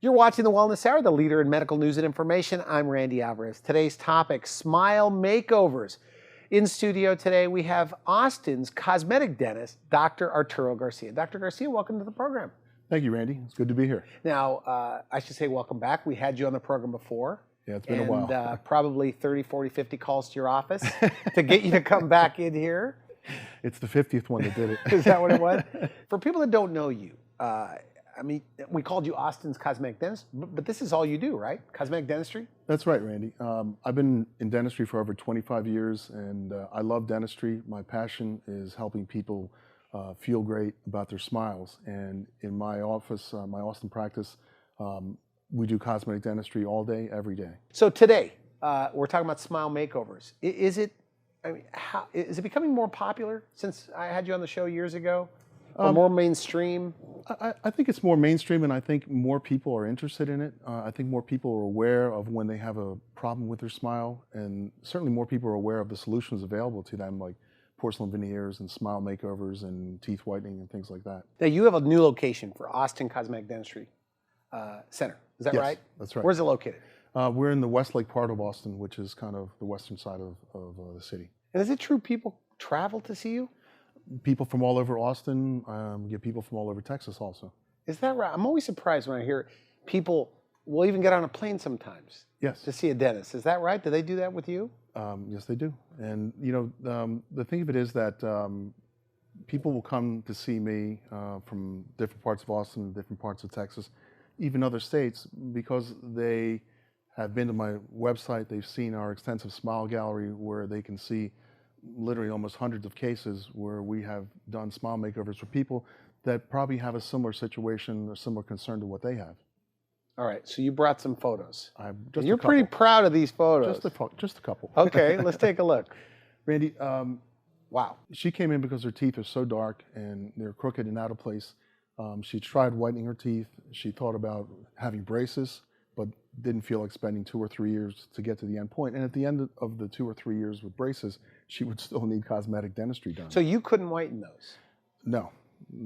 You're watching The Wellness Hour, the leader in medical news and information. I'm Randy Alvarez. Today's topic, smile makeovers. In studio today, we have Austin's cosmetic dentist, Dr. Arturo Garcia. Dr. Garcia, welcome to the program. Thank you, Randy. It's good to be here. Now, I should say welcome back. We had you on the program before. Yeah, it's been a while. And probably 30, 40, 50 calls to your office to get you to come back in here. It's the 50th one that did it. Is that what it was? For people that don't know you, I mean, we called you Austin's cosmetic dentist, but this is all you do, right? Cosmetic dentistry? That's right, Randy. I've been in dentistry for over 25 years, and I love dentistry. My passion is helping people feel great about their smiles. And in my office, my Austin practice, we do cosmetic dentistry all day, every day. So today, we're talking about smile makeovers. Is it becoming more popular since I had you on the show years ago? Or more mainstream? I think it's more mainstream, and I think more people are interested in it. I think more people are aware of when they have a problem with their smile, and certainly more people are aware of the solutions available to them, like porcelain veneers and smile makeovers and teeth whitening and things like that. Now, you have a new location for Austin Cosmetic Dentistry Center. Is that Yes, right? that's right. Where's it located? We're in the Westlake part of Austin, which is kind of the western side of the city. And is it true people travel to see you? People from all over Austin, get people from all over Texas also. Is that right? I'm always surprised when I hear people will even get on a plane sometimes Yes. to see a dentist. Is that right? Do they do that with you? Yes, they do. And you know, the thing of it is that people will come to see me from different parts of Austin, different parts of Texas, even other states, because they have been to my website. They've seen our extensive smile gallery where they can see literally almost hundreds of cases where we have done smile makeovers for people that probably have a similar situation or similar concern to what they have. All right, so you brought some photos. Just You're pretty proud of these photos. Just a couple. Okay, let's take a look. Randy, Wow. she came in because her teeth are so dark and they're crooked and out of place. She tried whitening her teeth. She thought about having braces, but didn't feel like spending 2 or 3 years to get to the end point. And at the end of the 2 or 3 years with braces, she would still need cosmetic dentistry done. So you couldn't whiten those? No,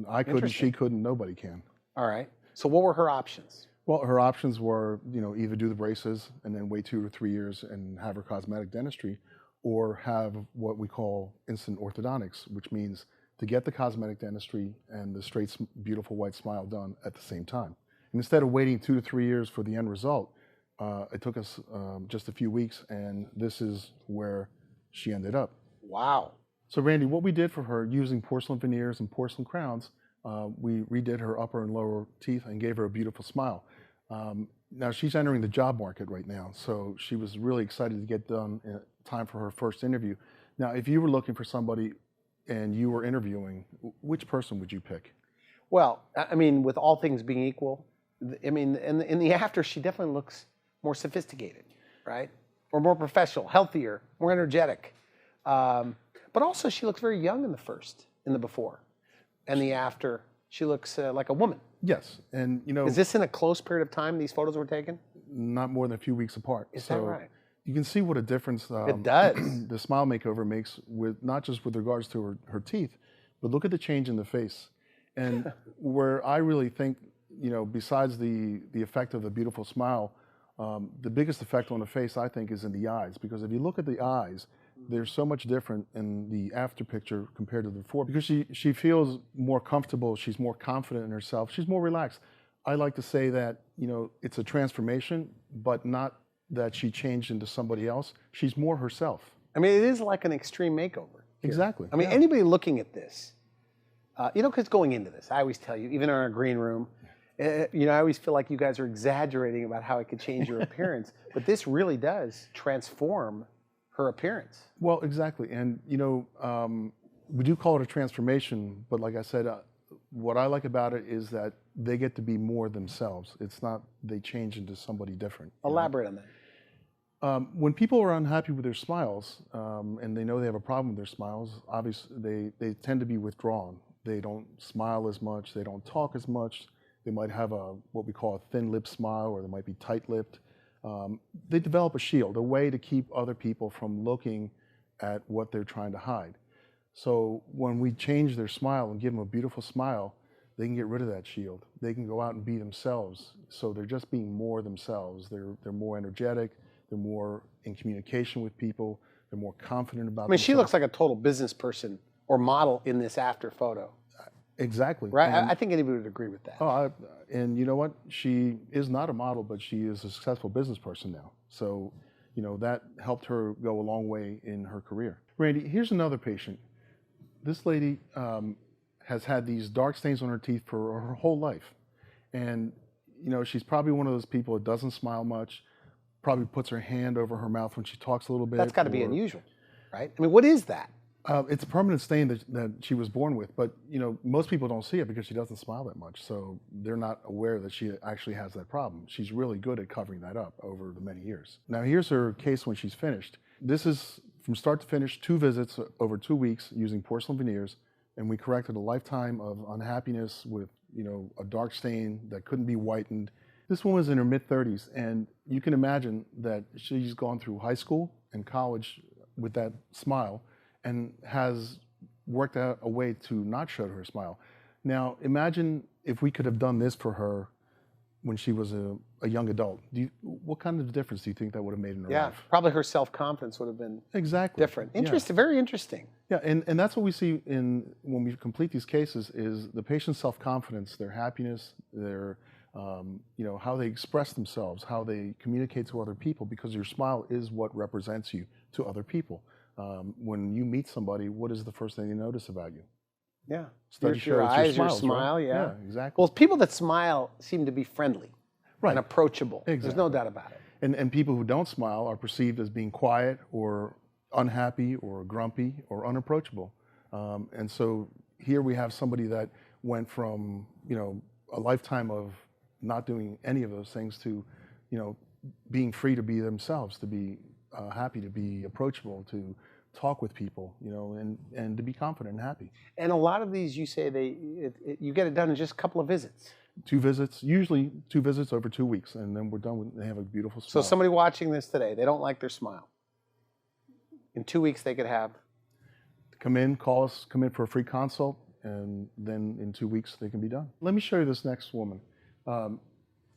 I couldn't, she couldn't, nobody can. All right. So what were her options? Well, her options were, you know, either do the braces and then wait 2 or 3 years and have her cosmetic dentistry, or have what we call instant orthodontics, which means to get the cosmetic dentistry and the straight, beautiful white smile done at the same time. And instead of waiting 2 to 3 years for the end result, it took us just a few weeks, and this is where she ended up. Wow. So Randy, what we did for her using porcelain veneers and porcelain crowns, we redid her upper and lower teeth and gave her a beautiful smile. Now she's entering the job market right now, so she was really excited to get done in time for her first interview. Now, if you were looking for somebody and you were interviewing, which person would you pick? Well, I mean, with all things being equal, I mean, in the after, she definitely looks more sophisticated, right? Or more professional, healthier, more energetic. But also, she looks very young in the before. And the after, she looks like a woman. Yes, and you know... Is this in a close period of time these photos were taken? Not more than a few weeks apart. Is that right? You can see what a difference It does. the smile makeover makes, with not just with regards to her teeth, but look at the change in the face. And where I really think, you know, besides the effect of the beautiful smile, the biggest effect on the face, I think, is in the eyes. Because if you look at the eyes, they're so much different in the after picture compared to the before. Because she feels more comfortable, she's more confident in herself, she's more relaxed. I like to say that, you know, it's a transformation, but not that she changed into somebody else. She's more herself. I mean, it is like an extreme makeover. Here. Exactly. I mean, yeah. Anybody looking at this, you know, because going into this, I always tell you, even in our green room, you know, I always feel like you guys are exaggerating about how it could change your appearance, but this really does transform her appearance. Well, exactly. And, you know, we do call it a transformation, but like I said, what I like about it is that they get to be more themselves. It's not they change into somebody different. Elaborate on that. When people are unhappy with their smiles, and they know they have a problem with their smiles, obviously they tend to be withdrawn. They don't smile as much, they don't talk as much. They might have what we call a thin lip smile, or they might be tight-lipped. They develop a shield, a way to keep other people from looking at what they're trying to hide. So when we change their smile and give them a beautiful smile, they can get rid of that shield. They can go out and be themselves. So they're just being more themselves. They're more energetic. They're more in communication with people. They're more confident about I mean, she themselves. looks like a total business person or model in this after photo. Exactly. Right? And, I think anybody would agree with that. and you know what? She is not a model, but she is a successful business person now. So, you know, that helped her go a long way in her career. Randy, here's another patient. This lady has had these dark stains on her teeth for her whole life. And, you know, she's probably one of those people that doesn't smile much, probably puts her hand over her mouth when she talks a little bit. That's got to be unusual, right? I mean, what is that? It's a permanent stain that she was born with, but you know, most people don't see it because she doesn't smile that much, so they're not aware that she actually has that problem. She's really good at covering that up over the many years. Now here's her case when she's finished. This is from start to finish, 2 visits over 2 weeks using porcelain veneers, and we corrected a lifetime of unhappiness with, you know, a dark stain that couldn't be whitened. This woman was in her mid-30s, and you can imagine that she's gone through high school and college with that smile, and has worked out a way to not show her smile. Now, imagine if we could have done this for her when she was a young adult. What kind of difference do you think that would have made in her life? Probably her self-confidence would have been different. Interesting, very interesting. Yeah, and that's what we see when we complete these cases is the patient's self-confidence, their happiness, their you know, how they express themselves, how they communicate to other people, because your smile is what represents you to other people. When you meet somebody, what is the first thing they notice about you? Yeah. Study Your shows eyes, your smiles, smile, right? yeah. Exactly. Well, people that smile seem to be friendly and approachable. Exactly. There's no doubt about it. And people who don't smile are perceived as being quiet or unhappy or grumpy or unapproachable. And so here we have somebody that went from, you know, a lifetime of not doing any of those things to, you know, being free to be themselves, to be happy, to be approachable, to talk with people, you know, and to be confident and happy. And a lot of these, you say you get it done in just a couple of visits. 2 visits, usually 2 visits over 2 weeks, and then we're done. They have a beautiful smile. So somebody watching this today, they don't like their smile. In 2 weeks, they could have. Come in, call us, come in for a free consult, and then in 2 weeks they can be done. Let me show you this next woman.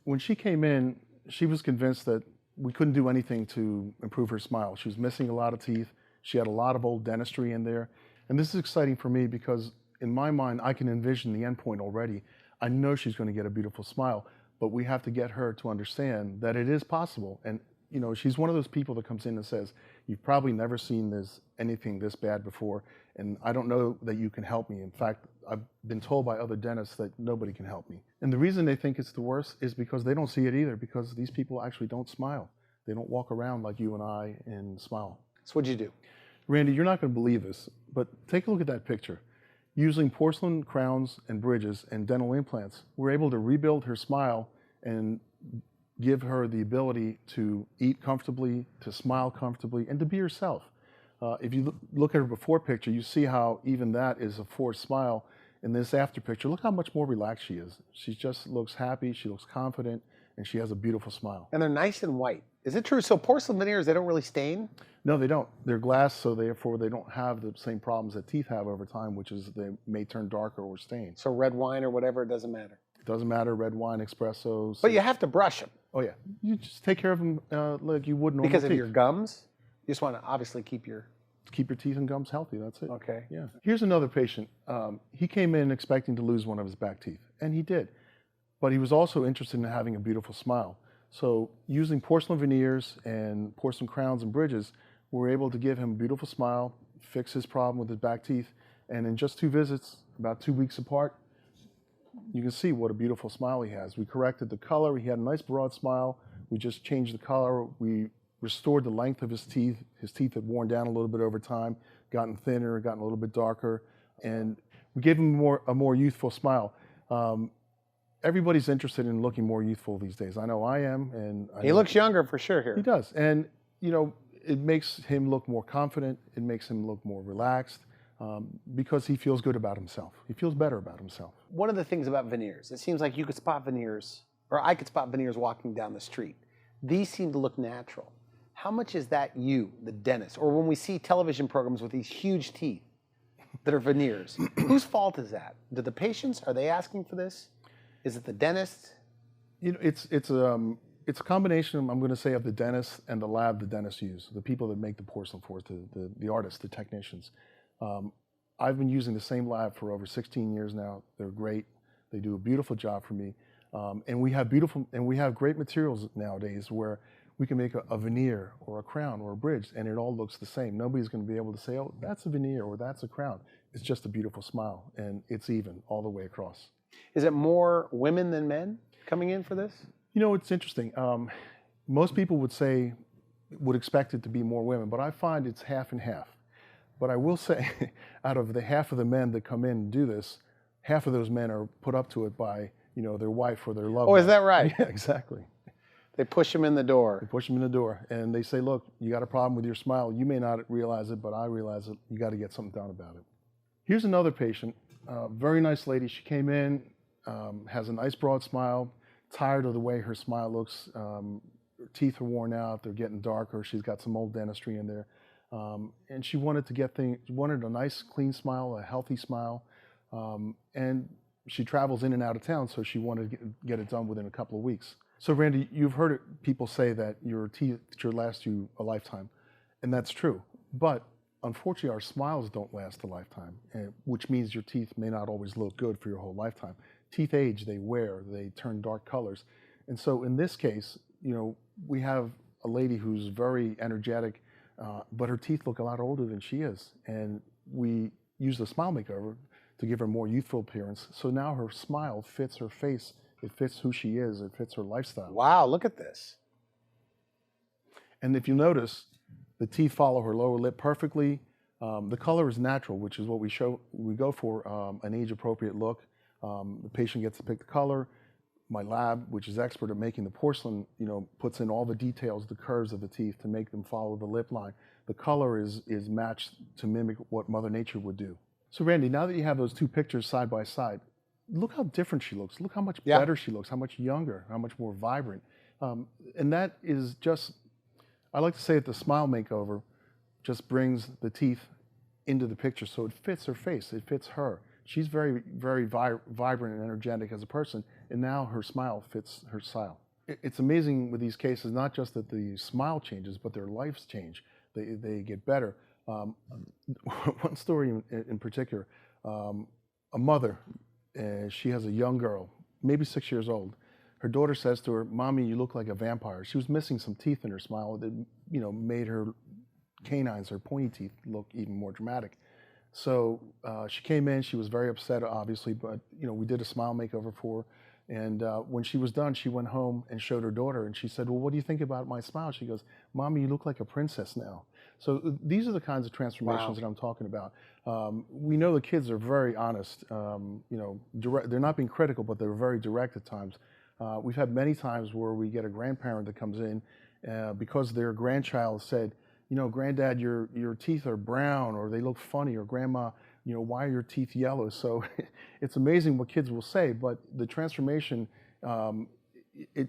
When she came in, she was convinced that we couldn't do anything to improve her smile. She was missing a lot of teeth. She had a lot of old dentistry in there. And this is exciting for me because in my mind, I can envision the end point already. I know she's going to get a beautiful smile, but we have to get her to understand that it is possible. And you know, she's one of those people that comes in and says, you've probably never seen anything this bad before, and I don't know that you can help me. In fact, I've been told by other dentists that nobody can help me. And the reason they think it's the worst is because they don't see it either, because these people actually don't smile. They don't walk around like you and I and smile. So what'd you do? Randy, you're not going to believe this, but take a look at that picture. Using porcelain crowns and bridges and dental implants, we're able to rebuild her smile and give her the ability to eat comfortably, to smile comfortably, and to be herself. If you look at her before picture, you see how even that is a forced smile. In this after picture, look how much more relaxed she is. She just looks happy, she looks confident, and she has a beautiful smile. And they're nice and white. Is it true? So porcelain veneers, they don't really stain? No, they don't. They're glass, so therefore they don't have the same problems that teeth have over time, which is they may turn darker or stain. So red wine or whatever, it doesn't matter? It doesn't matter, red wine, espressos. But you have to brush them. Oh yeah, you just take care of them like you would normal because of teeth. your gums? You just want to obviously keep your teeth and gums healthy, that's it. Okay. Yeah. Here's another patient. He came in expecting to lose one of his back teeth, and he did. But he was also interested in having a beautiful smile. So using porcelain veneers and porcelain crowns and bridges, we were able to give him a beautiful smile, fix his problem with his back teeth, and in just 2 visits, about 2 weeks apart, you can see what a beautiful smile he has. We corrected the color. He had a nice broad smile. We just changed the color. We restored the length of his teeth. His teeth had worn down a little bit over time, gotten thinner, gotten a little bit darker, and we gave him a more youthful smile. Everybody's interested in looking more youthful these days. I know I am, and he looks younger for sure here. He does, and you know, it makes him look more confident. It makes him look more relaxed. Because he feels good about himself. He feels better about himself. One of the things about veneers, it seems like you could spot veneers, or I could spot veneers walking down the street. These seem to look natural. How much is that you, the dentist, or when we see television programs with these huge teeth, that are veneers. Whose fault is that? Do the patients, are they asking for this? Is it the dentist? You know, it's a combination, I'm going to say, of the dentist and the lab the dentists use, the people that make the porcelain for us, the artists, the technicians. I've been using the same lab for over 16 years now. They're great. They do a beautiful job for me. And we have great materials nowadays where we can make a veneer or a crown or a bridge, and it all looks the same. Nobody's going to be able to say, oh, that's a veneer or that's a crown. It's just a beautiful smile, and it's even all the way across. Is it more women than men coming in for this? You know, it's interesting. Most people would expect it to be more women, but I find it's half and half. But I will say, out of the half of the men that come in and do this, half of those men are put up to it by, you know, their wife or their loved one. Oh, is that right? Yeah, exactly. They push them in the door. They push them in the door, and they say, look, you got a problem with your smile. You may not realize it, but I realize it. You got to get something done about it. Here's another patient, very nice lady. She came in, has a nice broad smile, tired of the way her smile looks. Her teeth are worn out. They're getting darker. She's got some old dentistry in there. And she wanted wanted a nice, clean smile, a healthy smile. And she travels in and out of town, so she wanted to get it done within a couple of weeks. So Randy, you've heard people say that your teeth should last you a lifetime, and that's true. But unfortunately, our smiles don't last a lifetime, which means your teeth may not always look good for your whole lifetime. Teeth age, they wear, they turn dark colors. And so in this case, you know, we have a lady who's very energetic, but her teeth look a lot older than she is. And we use the smile makeover to give her more youthful appearance. So now her smile fits her face. It fits who she is. It fits her lifestyle. Wow, look at this. And if you notice, the teeth follow her lower lip perfectly. The color is natural, which is what we go for, an age-appropriate look. The patient gets to pick the color. My lab, which is expert at making the porcelain, you know, puts in all the details, the curves of the teeth to make them follow the lip line. The color is matched to mimic what Mother Nature would do. So Randy, now that you have those two pictures side by side, look how different she looks. Look how much better she looks, how much younger, how much more vibrant. And that is just, I like to say that the smile makeover just brings the teeth into the picture so it fits her face, it fits her. She's very, very vibrant and energetic as a person, and now her smile fits her style. It's amazing with these cases, not just that the smile changes, but their lives change. They get better. One story in particular, a mother, she has a young girl, maybe 6 years old. Her daughter says to her, "Mommy, you look like a vampire." She was missing some teeth in her smile that, you know, made her canines, her pointy teeth, look even more dramatic. So she came in. She was very upset, obviously, but you know, we did a smile makeover for her. And when she was done, she went home and showed her daughter, and she said, "Well, what do you think about my smile?" She goes, "Mommy, you look like a princess now." So these are the kinds of transformations that I'm talking about. We know the kids are very honest. You know, they're not being critical, but they're very direct at times. We've had many times where we get a grandparent that comes in because their grandchild said, "You know, Granddad, your teeth are brown, or they look funny, or Grandma, you know, why are your teeth yellow?" So it's amazing what kids will say, but the transformation, you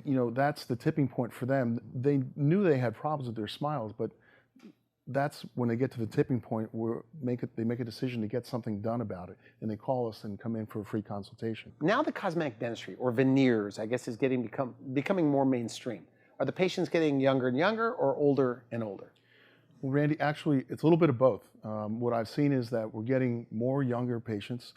know, that's the tipping point for them. They knew they had problems with their smiles, but that's when they get to the tipping point where they make a decision to get something done about it, and they call us and come in for a free consultation. Now the cosmetic dentistry, or veneers, I guess, is becoming more mainstream. Are the patients getting younger and younger, or older and older? Well, Randy, actually, it's a little bit of both. What I've seen is that we're getting more younger patients,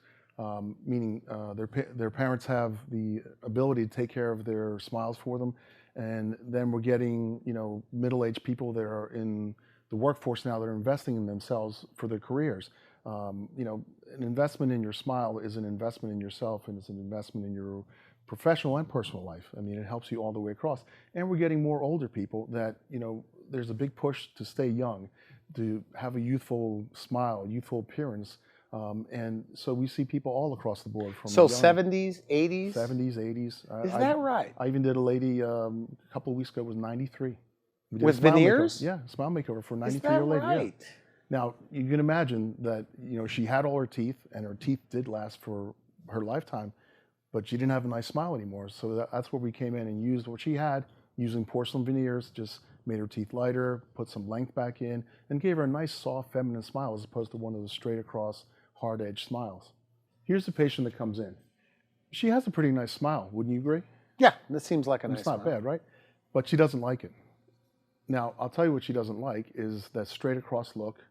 meaning their parents have the ability to take care of their smiles for them, and then we're getting, you know, middle-aged people that are in the workforce now that are investing in themselves for their careers. You know, an investment in your smile is an investment in yourself, and it's an investment in your professional and personal life. I mean, it helps you all the way across. And we're getting more older people that, you know, there's a big push to stay young, to have a youthful smile, youthful appearance. And so we see people all across the board. From so 70s, 80s? 70s, 80s. Is that right? I even did a lady a couple of weeks ago, was 93. With veneers? Yeah, smile makeover for a 93-year-old lady. Right? Yeah. Now, you can imagine that, you know, she had all her teeth, and her teeth did last for her lifetime, but she didn't have a nice smile anymore. So that's where we came in and used what she had, using porcelain veneers, just made her teeth lighter, put some length back in, and gave her a nice, soft, feminine smile as opposed to one of those straight across hard-edged smiles. Here's the patient that comes in. She has a pretty nice smile, wouldn't you agree? Yeah, this seems like a nice It's not smile. bad, right? But she doesn't like it. Now, I'll tell you what she doesn't like is that straight across look.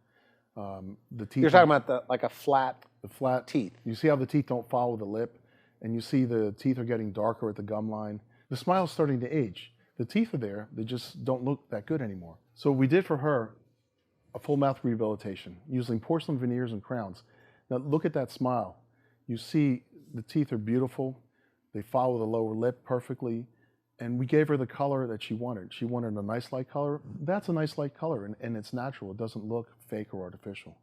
The teeth. You're talking about like a flat the flat teeth. You see how the teeth don't follow the lip, and you see the teeth are getting darker at the gum line. The smile's starting to age. The teeth are there, they just don't look that good anymore. So we did for her a full mouth rehabilitation using porcelain veneers and crowns. Now look at that smile. You see the teeth are beautiful. They follow the lower lip perfectly. And we gave her the color that she wanted. She wanted a nice light color. That's a nice light color, and it's natural. It doesn't look fake or artificial.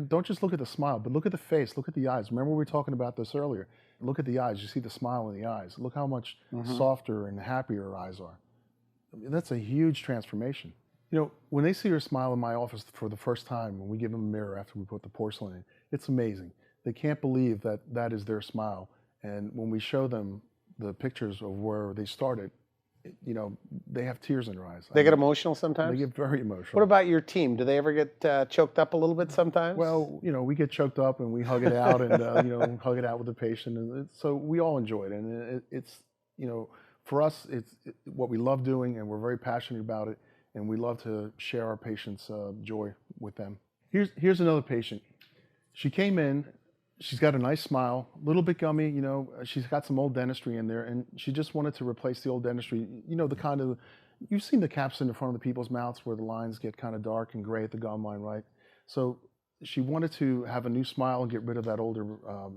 Don't just look at the smile, but look at the face, look at the eyes. Remember we were talking about this earlier. Look at the eyes, you see the smile in the eyes. Look how much softer and happier her eyes are. I mean, that's a huge transformation. You know, when they see her smile in my office for the first time, when we give them a mirror after we put the porcelain in, it's amazing. They can't believe that that is their smile. And when we show them the pictures of where they started, you know, they have tears in their eyes. They get emotional sometimes? They get very emotional. What about your team? Do they ever get choked up a little bit sometimes? Well, you know, we get choked up and we hug it out and, you know, hug it out with the patient. And so we all enjoy it. And it's, you know, for us, it's what we love doing and we're very passionate about it. And we love to share our patients' joy with them. Here's another patient. She came in. She's got a nice smile, a little bit gummy, you know, she's got some old dentistry in there, and she just wanted to replace the old dentistry. You know, the kind of, you've seen the caps in the front of the people's mouths where the lines get kind of dark and gray at the gum line, right? So she wanted to have a new smile and get rid of that older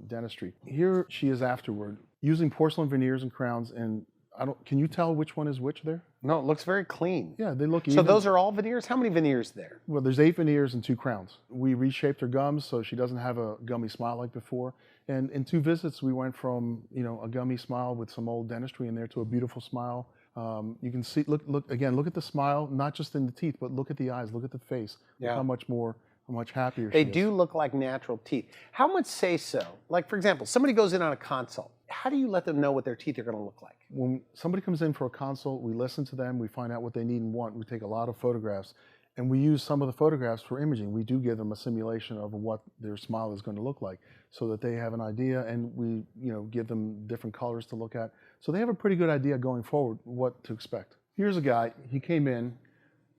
dentistry. Here she is afterward, using porcelain veneers and crowns, and can you tell which one is which there? No, it looks very clean. Yeah, they look So even. those are all veneers? How many veneers there? Well, there's 8 veneers and 2 crowns. We reshaped her gums so she doesn't have a gummy smile like before. And in 2 visits, we went from, you know, a gummy smile with some old dentistry in there to a beautiful smile. You can see, look at the smile, not just in the teeth, but look at the eyes, look at the face. Yeah. Look how much happier They she is. do look like natural teeth. How much say so? Like, for example, somebody goes in on a consult. How do you let them know what their teeth are going to look like? When somebody comes in for a consult, we listen to them, we find out what they need and want. We take a lot of photographs, and we use some of the photographs for imaging. We do give them a simulation of what their smile is going to look like so that they have an idea, and we, you know, give them different colors to look at. So they have a pretty good idea going forward what to expect. Here's a guy, he came in,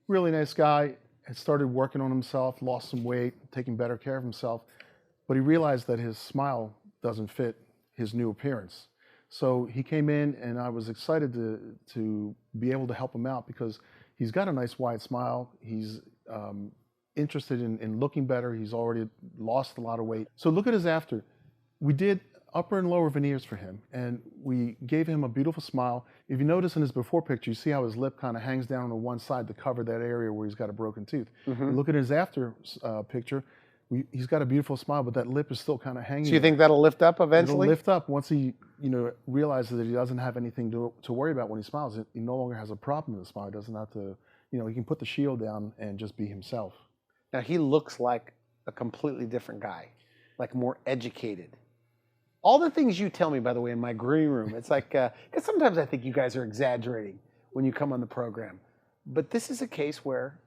really nice guy, had started working on himself, lost some weight, taking better care of himself, but he realized that his smile doesn't fit his new appearance. So he came in, and I was excited to be able to help him out because he's got a nice wide smile. He's interested in looking better. He's already lost a lot of weight. So look at his after. We did upper and lower veneers for him, and we gave him a beautiful smile. If you notice in his before picture, you see how his lip kind of hangs down on the one side to cover that area where he's got a broken tooth. Look at his after picture. He's got a beautiful smile, but that lip is still kind of hanging. So you think that'll lift up eventually? It'll lift up once he, you know, realizes that he doesn't have anything to worry about when he smiles. He no longer has a problem with the smile. He doesn't have to, you know, he can put the shield down and just be himself. Now, he looks like a completely different guy, like more educated. All the things you tell me, by the way, in my green room, it's like, because sometimes I think you guys are exaggerating when you come on the program. But this is a case where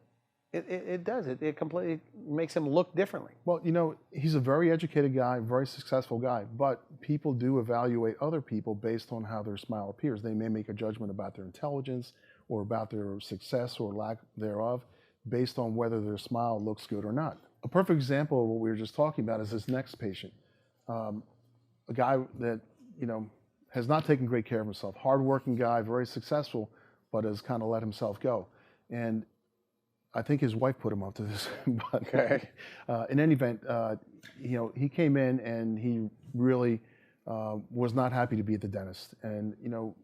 it completely makes him look differently. Well, you know, he's a very educated guy, very successful guy, but people do evaluate other people based on how their smile appears. They may make a judgment about their intelligence or about their success or lack thereof based on whether their smile looks good or not. A perfect example of what we were just talking about is this next patient. A guy that, you know, has not taken great care of himself, hardworking guy, very successful, but has kind of let himself go. And I think his wife put him up to this. But Okay. In any event, you know, he came in and he really was not happy to be at the dentist. And, you know,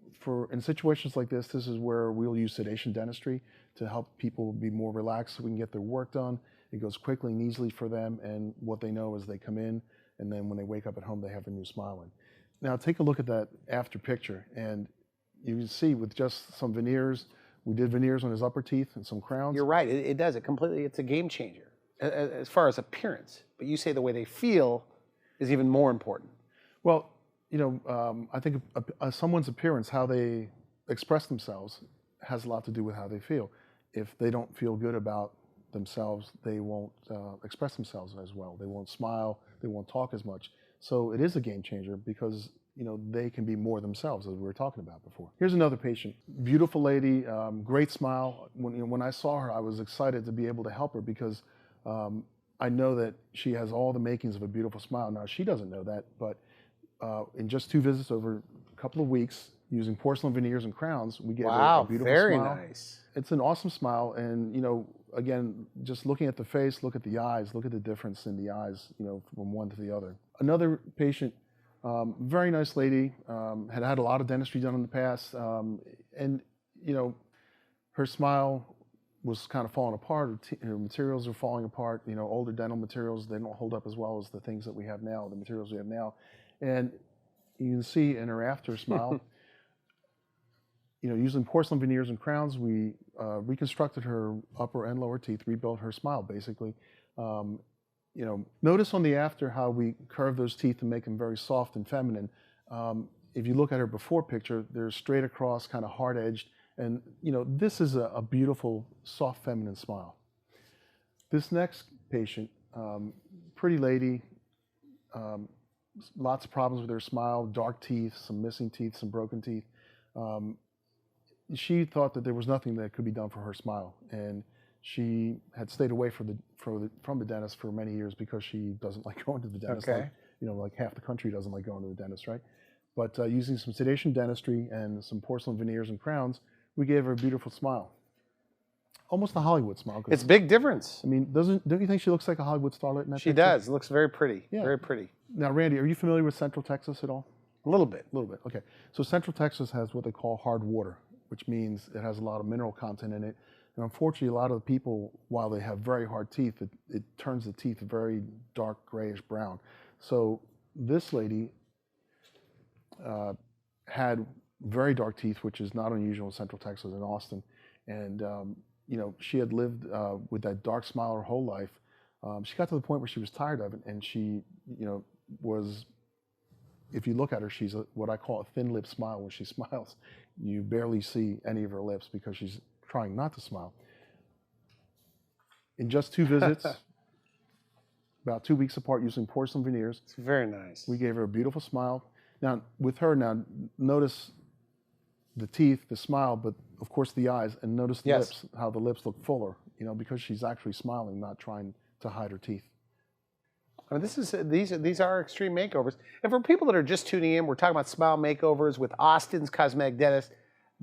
in situations like this is where we'll use sedation dentistry to help people be more relaxed so we can get their work done. It goes quickly and easily for them. And what they know is they come in, and then when they wake up at home, they have a new smile in. Now, take a look at that after picture. And you can see with just some veneers, we did veneers on his upper teeth and some crowns. You're right. It does. It's a game changer as far as appearance. But you say the way they feel is even more important. Well, you know, I think someone's appearance, how they express themselves, has a lot to do with how they feel. If they don't feel good about themselves, they won't express themselves as well. They won't smile. They won't talk as much. So it is a game changer because they can be more themselves, as we were talking about before. Here's another patient, beautiful lady, great smile. When I saw her, I was excited to be able to help her because I know that she has all the makings of a beautiful smile. Now, she doesn't know that, but in just 2 visits over a couple of weeks, using porcelain veneers and crowns, we gave her a beautiful very smile. Nice. It's an awesome smile, and again, just looking at the face, look at the eyes, look at the difference in the eyes, from one to the other. Another patient, very nice lady, had had a lot of dentistry done in the past, and her smile was kind of falling apart. Her materials are falling apart. Older dental materials, they don't hold up as well as the things that we have now, the materials we have now. And you can see in her after smile, using porcelain veneers and crowns, we reconstructed her upper and lower teeth, rebuilt her smile basically. Notice on the after how we curve those teeth and make them very soft and feminine. If you look at her before picture, they're straight across, kind of hard edged. And this is a beautiful, soft, feminine smile. This next patient, pretty lady, lots of problems with her smile, dark teeth, some missing teeth, some broken teeth. She thought that there was nothing that could be done for her smile, and she had stayed away from the dentist for many years because she doesn't like going to the dentist. Okay. Like half the country doesn't like going to the dentist, right? But using some sedation dentistry and some porcelain veneers and crowns, we gave her a beautiful smile. Almost a Hollywood smile. It's a big difference. I mean, don't you think she looks like a Hollywood starlet in that She picture? does. It looks very pretty. Yeah. Very pretty. Now, Randy, are you familiar with Central Texas at all? A little bit. A little bit, okay. So Central Texas has what they call hard water, which means it has a lot of mineral content in it. And unfortunately, a lot of the people, while they have very hard teeth, it turns the teeth very dark, grayish brown. So this lady had very dark teeth, which is not unusual in Central Texas and Austin. And she had lived with that dark smile her whole life. She got to the point where she was tired of it, and she, was, if you look at her, she's what I call a thin lip smile. When she smiles, you barely see any of her lips because she's trying not to smile. In just 2 visits, about 2 weeks apart, using porcelain veneers. It's very nice. We gave her a beautiful smile. Now, with her, notice the teeth, the smile, but of course the eyes, and notice the lips, how the lips look fuller, because she's actually smiling, not trying to hide her teeth. I mean, these are extreme makeovers. And for people that are just tuning in, we're talking about smile makeovers with Austin's cosmetic dentist,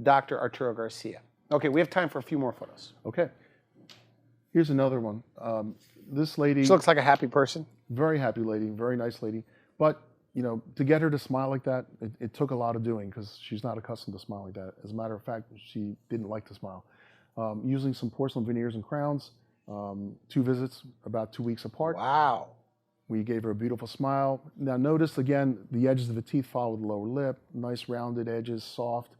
Dr. Arturo Garcia. Okay, we have time for a few more photos. Okay. Here's another one. This lady... She looks like a happy person. Very happy lady, very nice lady. But, to get her to smile like that, it took a lot of doing because she's not accustomed to smile like that. As a matter of fact, she didn't like to smile. Using some porcelain veneers and crowns, 2 visits, about 2 weeks apart. Wow. We gave her a beautiful smile. Now notice again, the edges of the teeth follow the lower lip, nice rounded edges, soft,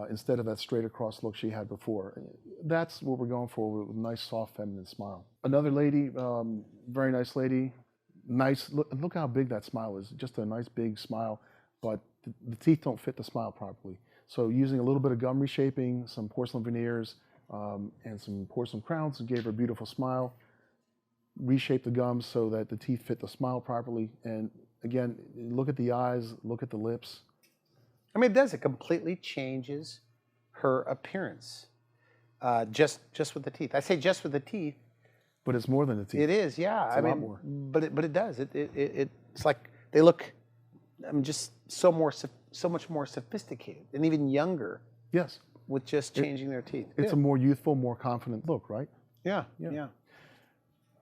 instead of that straight across look she had before. That's what we're going for with a nice, soft, feminine smile. Another lady, very nice lady, nice, look how big that smile is, just a nice big smile, but the teeth don't fit the smile properly. So using a little bit of gum reshaping, some porcelain veneers, and some porcelain crowns, gave her a beautiful smile. Reshape the gums so that the teeth fit the smile properly. And again, look at the eyes, look at the lips. I mean, it does. It completely changes her appearance. Just with the teeth. I say just with the teeth. But it's more than the teeth. It is, yeah. It's a lot more. But it does. It's like they look, just so much more sophisticated and even younger. Yes. With just changing their teeth. It's a more youthful, more confident look, right? Yeah.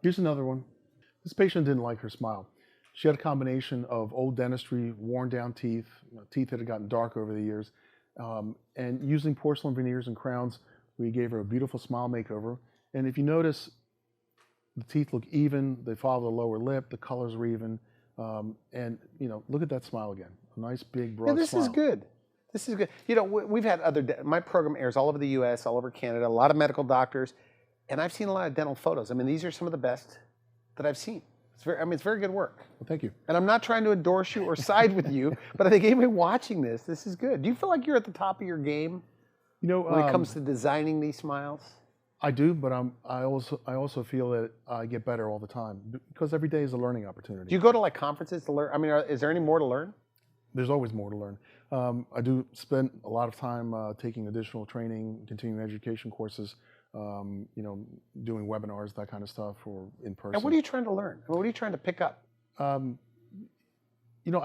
Here's another one. This patient didn't like her smile. She had a combination of old dentistry, worn down teeth, teeth that had gotten dark over the years, and using porcelain veneers and crowns, we gave her a beautiful smile makeover. And if you notice, the teeth look even, they follow the lower lip, the colors are even, and look at that smile again. A nice, big, broad smile. This is good. This is good. We've had my program airs all over the U.S., all over Canada, a lot of medical doctors, and I've seen a lot of dental photos. I mean, these are some of the best that I've seen. It's very good work. Well, thank you. And I'm not trying to endorse you or side with you, but I think anybody watching this is good. Do you feel like you're at the top of your game when it comes to designing these smiles? I do, but I also feel that I get better all the time because every day is a learning opportunity. Do you go to like conferences to learn? I mean, is there any more to learn? There's always more to learn. I do spend a lot of time taking additional training, continuing education courses, doing webinars, that kind of stuff, or in person. And what are you trying to learn? What are you trying to pick up? I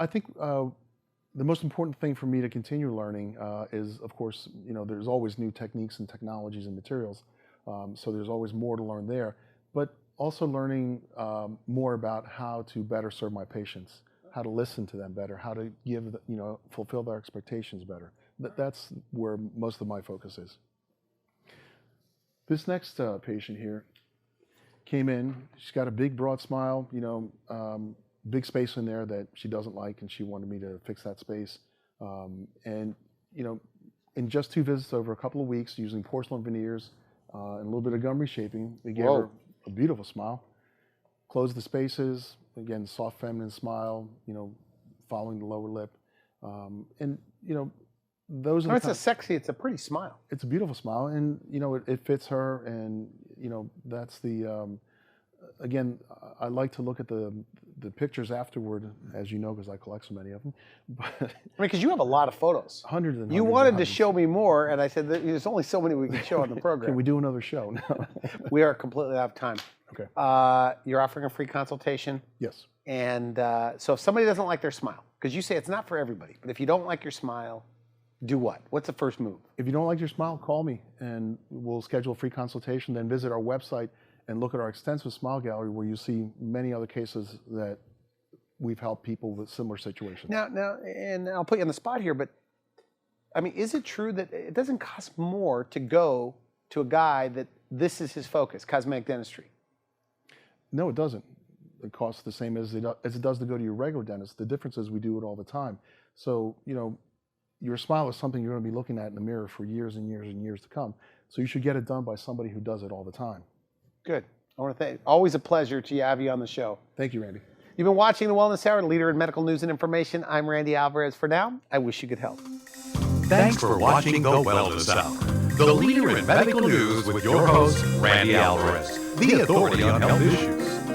think the most important thing for me to continue learning is, of course, there's always new techniques and technologies and materials. So there's always more to learn there, but also learning more about how to better serve my patients, how to listen to them better, how to fulfill their expectations better. That's where most of my focus is. This next patient here came in. She's got a big, broad smile, big space in there that she doesn't like, and she wanted me to fix that space. In just 2 visits over a couple of weeks, using porcelain veneers and a little bit of gum reshaping, we gave her a beautiful smile. Closed the spaces, again, soft feminine smile, following the lower lip. Those are it's a pretty smile. It's a beautiful smile, and it fits her, and that's the again, I like to look at the pictures afterward, as you know, because I collect so many of them. But because you have a lot of photos. Hundreds and hundreds. You wanted to show me more, and I said there's only so many we can show on the program. Can we do another show? No. We are completely out of time. Okay. You're offering a free consultation. Yes. And so if somebody doesn't like their smile, because you say it's not for everybody, but if you don't like your smile, do what? What's the first move? If you don't like your smile, call me, and we'll schedule a free consultation. Then visit our website and look at our extensive smile gallery, where you see many other cases that we've helped people with similar situations. Now, and I'll put you on the spot here, but I mean, is it true that it doesn't cost more to go to a guy that this is his focus, cosmetic dentistry? No, it doesn't. It costs the same as it does to go to your regular dentist. The difference is we do it all the time. So, your smile is something you're going to be looking at in the mirror for years and years and years to come. So you should get it done by somebody who does it all the time. Good. I want to thank. Always a pleasure to have you on the show. Thank you, Randy. You've been watching The Wellness Hour, leader in medical news and information. I'm Randy Alvarez. For now, I wish you good health. Thanks for watching The Wellness Hour, the leader in medical news with your host, Randy Alvarez, the authority on health issues.